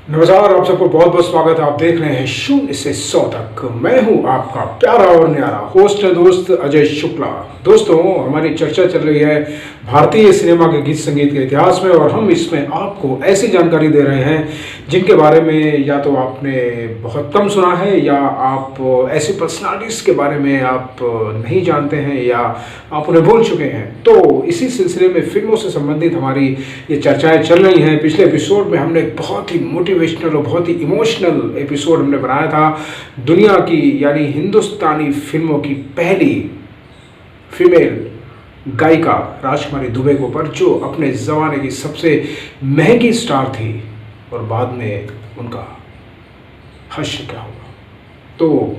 नमस्कार, आप सबको बहुत बहुत स्वागत है। आप देख रहे हैं 0 से 100 तक। मैं हूं आपका प्यारा और न्यारा होस्ट है दोस्त अजय शुक्ला। दोस्तों, हमारी चर्चा चल रही है भारतीय सिनेमा के गीत संगीत के इतिहास में, और हम इसमें आपको ऐसी जानकारी दे रहे हैं जिनके बारे में या तो आपने बहुत कम सुना है, या आप ऐसी पर्सनालिटीज़ के बारे में आप नहीं जानते हैं, या आप उन्हें भूल चुके हैं। तो इसी सिलसिले में फिल्मों से संबंधित हमारी ये चर्चाएं चल रही हैं। पिछले एपिसोड में हमने एक बहुत ही मोटिवेशनल और बहुत ही इमोशनल एपिसोड हमने बनाया था दुनिया की यानी हिंदुस्तानी फिल्मों की पहली फीमेल गायिका राजकुमारी दुबे के ऊपर, जो अपने ज़माने की सबसे महंगी स्टार थी, और बाद में उनका हश्र क्या होगा। तो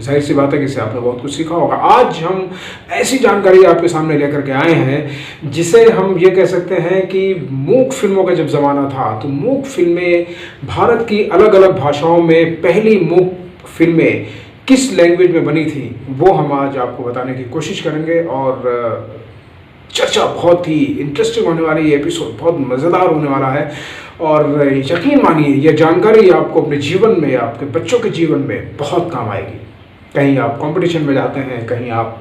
जाहिर सी बात है कि इससे आपने बहुत कुछ सीखा होगा। आज हम ऐसी जानकारी आपके सामने लेकर के आए हैं जिसे हम ये कह सकते हैं कि मूक फिल्मों का जब ज़माना था, तो मूक फिल्में भारत की अलग अलग भाषाओं में पहली मूक फिल्में किस लैंग्वेज में बनी थी, वो हम आज आपको बताने की कोशिश करेंगे। और चर्चा बहुत ही इंटरेस्टिंग होने वाली है, एपिसोड बहुत मज़ेदार होने वाला है, और यकीन मानिए यह जानकारी आपको अपने जीवन में, आपके बच्चों के जीवन में बहुत काम आएगी। कहीं आप कंपटीशन में जाते हैं, कहीं आप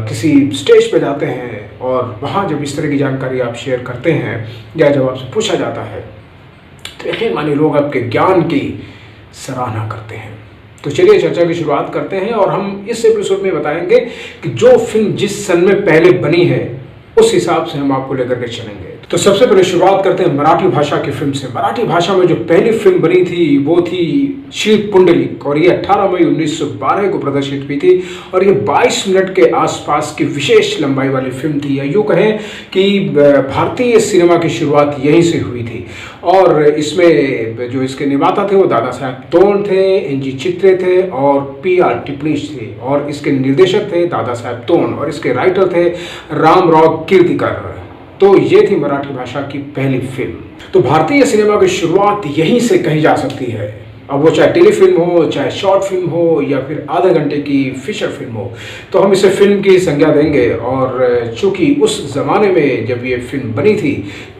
किसी स्टेज पे जाते हैं, और वहाँ जब इस तरह की जानकारी आप शेयर करते हैं या जब आपसे पूछा जाता है, तो यकीन मानिए लोग आपके ज्ञान की सराहना करते हैं। तो चलिए चर्चा की शुरुआत करते हैं, और हम इस एपिसोड में बताएंगे कि जो फिल्म जिस सन में पहले बनी है उस हिसाब से हम आपको लेकर के चलेंगे। तो सबसे पहले शुरुआत करते हैं मराठी भाषा की फिल्म से। मराठी भाषा में जो पहली फिल्म बनी थी वो थी श्री पुंडलिक, और ये 18 मई 1912 को प्रदर्शित हुई थी, और ये 22 मिनट के आसपास की विशेष लंबाई वाली फिल्म थी, या यूँ कहें कि भारतीय सिनेमा की शुरुआत यहीं से हुई थी। और इसमें जो इसके निर्माता थे वो दादा साहब तोन थे, एन.जी. चित्रे थे, और पी.आर. टिपणीश थे, और इसके निर्देशक थे दादा साहब तोन, और इसके राइटर थे रामराव कीर्तिकर। तो ये थी मराठी भाषा की पहली फिल्म। तो भारतीय सिनेमा की शुरुआत यहीं से कही जा सकती है। अब वो चाहे टेलीफिल्म हो, चाहे शॉर्ट फिल्म हो, या फिर आधे घंटे की फीचर फिल्म हो, तो हम इसे फिल्म की संज्ञा देंगे। और चूंकि उस ज़माने में जब ये फिल्म बनी थी,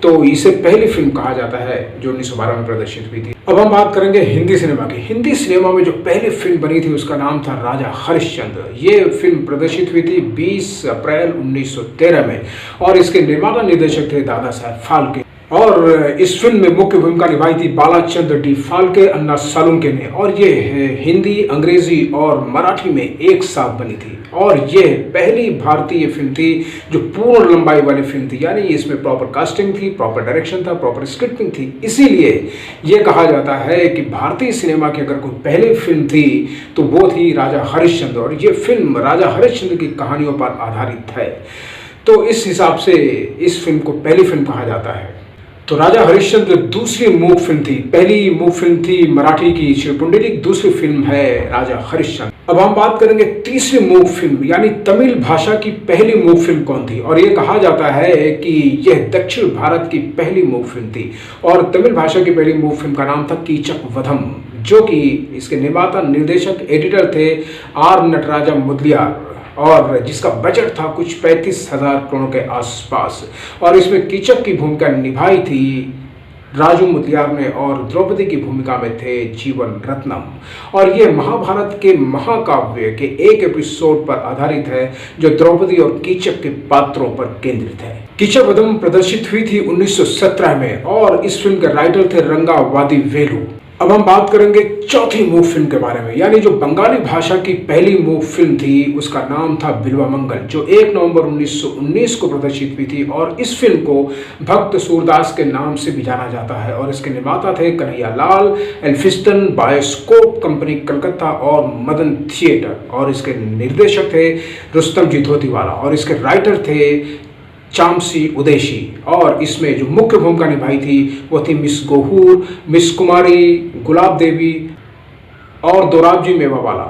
तो इसे पहली फिल्म कहा जाता है जो 1912 में प्रदर्शित हुई थी। अब हम बात करेंगे हिंदी सिनेमा की। हिंदी सिनेमा में जो पहली फिल्म बनी थी उसका नाम था राजा हरिश्चंद्र। ये फिल्म प्रदर्शित हुई थी 20 अप्रैल 1913 में, और इसके निर्माता निर्देशक थे दादा साहब फाल्के। और इस फिल्म में मुख्य भूमिका निभाई थी बालाचंद्र डी फाल्के, अन्ना सालुंके ने, और ये हिंदी, अंग्रेजी और मराठी में एक साथ बनी थी। और ये पहली भारतीय फिल्म थी जो पूर्ण लंबाई वाली फिल्म थी, यानी इसमें प्रॉपर कास्टिंग थी, प्रॉपर डायरेक्शन था, प्रॉपर स्क्रिप्टिंग थी। इसीलिए ये कहा जाता है कि भारतीय सिनेमा की अगर कोई पहली फिल्म थी तो वो थी राजा हरिश्चंद्र, और ये फिल्म राजा हरिश्चंद्र की कहानियों पर आधारित है। तो इस हिसाब से इस फिल्म को पहली फिल्म कहा जाता है। तो राजा हरिश्चंद्र दूसरी मूक फिल्म थी। पहली मूक फिल्म थी मराठी की श्री पुंडलिक, दूसरी फिल्म है राजा हरिश्चंद्र। अब हम बात करेंगे तीसरी मूक फिल्म, यानी तमिल भाषा की पहली मूक फिल्म कौन थी। और ये कहा जाता है कि यह दक्षिण भारत की पहली मूक फिल्म थी, और तमिल भाषा की पहली मूक फिल्म का नाम था कीचक वधम, जो कि इसके निर्माता, निर्देशक, एडिटर थे आर नटराजा मुदलियार, और जिसका बजट था कुछ 35,000 करोड़ के आसपास। और इसमें कीचक की भूमिका निभाई थी राजू मुदलियार ने, और द्रौपदी की भूमिका में थे जीवन रत्नम। और ये महाभारत के महाकाव्य के एक एपिसोड पर आधारित है जो द्रौपदी और कीचक के पात्रों पर केंद्रित है। कीचक वधम प्रदर्शित हुई थी 1917 में, और इस फिल्म के राइटर थे रंगा वादी वेलु। अब हम बात करेंगे चौथी मूक फिल्म के बारे में, यानी जो बंगाली भाषा की पहली मूक फिल्म थी उसका नाम था बिल्वा मंगल, जो 1 नवंबर 1919 को प्रदर्शित हुई थी। और इस फिल्म को भक्त सूरदास के नाम से भी जाना जाता है, और इसके निर्माता थे Kanhaiya Lal, Elphinstone bioscope company Calcutta और मदन थिएटर, और इसके निर्देशक थे रुस्तम जी धोतीवाला, और इसके राइटर थे चामसी उदेशी। और इसमें जो मुख्य भूमिका निभाई थी वो थी मिस गोहूर, मिस कुमारी, गुलाब देवी और दोराबजी मेवावाला।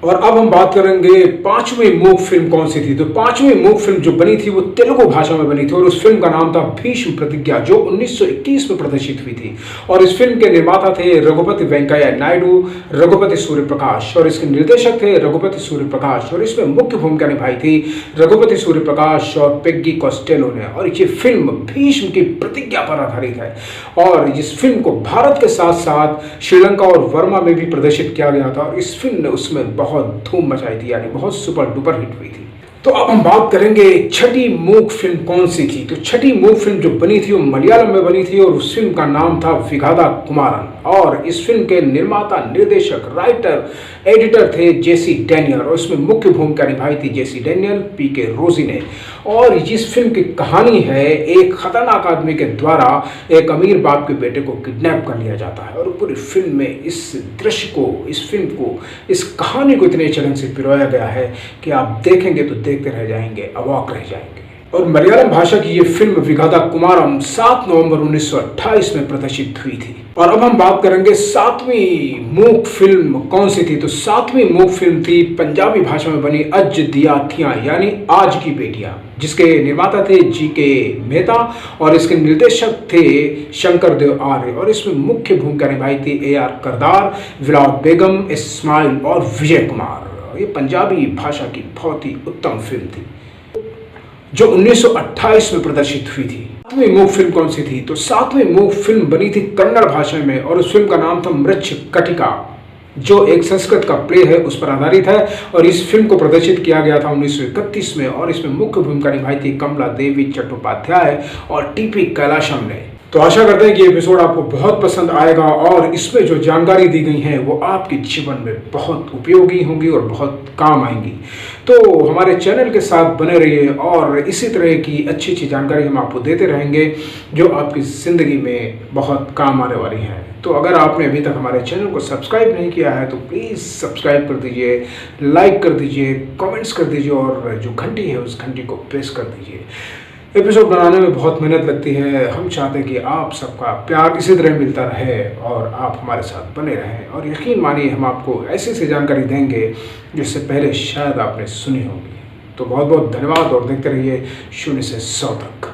और अब हम बात करेंगे पांचवी मूक फिल्म कौन सी थी। तो पांचवी मूक फिल्म जो बनी थी वो तेलुगु भाषा में बनी थी और उस फिल्म का नाम था भीष्म प्रतिज्ञा, जो 1921 में प्रदर्शित हुई थी। और इस फिल्म के निर्माता थे रघुपति वेंकैया नायडू, रघुपति सूर्य प्रकाश, और इसके निर्देशक थे रघुपति सूर्य प्रकाश। और इसमें मुख्य भूमिका निभाई थी रघुपति सूर्य प्रकाश और पेग्गी कॉस्टेलो ने। और ये फिल्म भीष्म की प्रतिज्ञा पर आधारित है और इस फिल्म को भारत के साथ साथ श्रीलंका और वर्मा में भी प्रदर्शित किया गया था। और इस फिल्म ने उसमें बहुत धूम मचाई थी, यानी बहुत सुपर डुपर हिट हुई थी। तो अब हम बात करेंगे छठी मूक फिल्म कौन सी थी। तो छठी मूक फिल्म जो बनी थी वो मलयालम में बनी थी और उस फिल्म का नाम था विगाधा कुमारन। और इस फिल्म के निर्माता, निर्देशक, राइटर, एडिटर थे जेसी डैनियल और इसमें मुख्य भूमिका निभाई थी जेसी डैनियल, पीके रोजी ने। और इस फिल्म की कहानी है एक खतरनाक आदमी के द्वारा एक अमीर बाप के बेटे को किडनैप कर लिया जाता है। और पूरी फिल्म में इस दृश्य को, इस फिल्म को, इस कहानी को इतने चलन से पिरोया गया है कि आप देखेंगे तो देखते रह जाएंगे, अवाक रह जाएंगे। और मलयालम भाषा की ये फिल्म विगाधा कुमारम 7 नवंबर 1928 में प्रदर्शित हुई थी। और अब हम बात करेंगे सातवीं मूक फिल्म कौन सी थी। तो सातवीं मूक फिल्म थी पंजाबी भाषा में बनी अज दिया थियां, यानी आज की बेटियां, जिसके निर्माता थे जी.के. मेहता और इसके निर्देशक थे शंकर देव आर्य। और इसमें मुख्य भूमिका निभाई थी ए.आर. करदार, विलावत बेगम, इस्माइल और विजय कुमार। ये पंजाबी भाषा की बहुत ही उत्तम फिल्म थी जो 1928 में प्रदर्शित हुई थी। सातवीं मूक फिल्म कौन सी थी। तो सातवीं मूक फिल्म बनी थी कन्नड़ भाषा में और उस फिल्म का नाम था मृच्छ कटिका, जो एक संस्कृत का प्ले है उस पर आधारित है। और इस फिल्म को प्रदर्शित किया गया था 1931 में और इसमें मुख्य भूमिका निभाई थी कमला देवी चट्टोपाध्याय और टीपी कैलाशम ने। तो आशा करते हैं कि ये एपिसोड आपको बहुत पसंद आएगा और इसमें जो जानकारी दी गई है वो आपके जीवन में बहुत उपयोगी होंगी और बहुत काम आएंगी। तो हमारे चैनल के साथ बने रहिए और इसी तरह की अच्छी अच्छी जानकारी हम आपको देते रहेंगे जो आपकी ज़िंदगी में बहुत काम आने वाली है। तो अगर आपने अभी तक हमारे चैनल को सब्सक्राइब नहीं किया है तो प्लीज़ सब्सक्राइब कर दीजिए, लाइक कर दीजिए, कमेंट्स कर दीजिए और जो घंटी है उस घंटी को प्रेस कर दीजिए। एपिसोड बनाने में बहुत मेहनत लगती है, हम चाहते हैं कि आप सबका प्यार इसी तरह मिलता रहे और आप हमारे साथ बने रहें। और यकीन मानिए हम आपको ऐसी सी जानकारी देंगे जिससे पहले शायद आपने सुनी होगी। तो बहुत बहुत धन्यवाद और देखते रहिए 0 से 100 तक।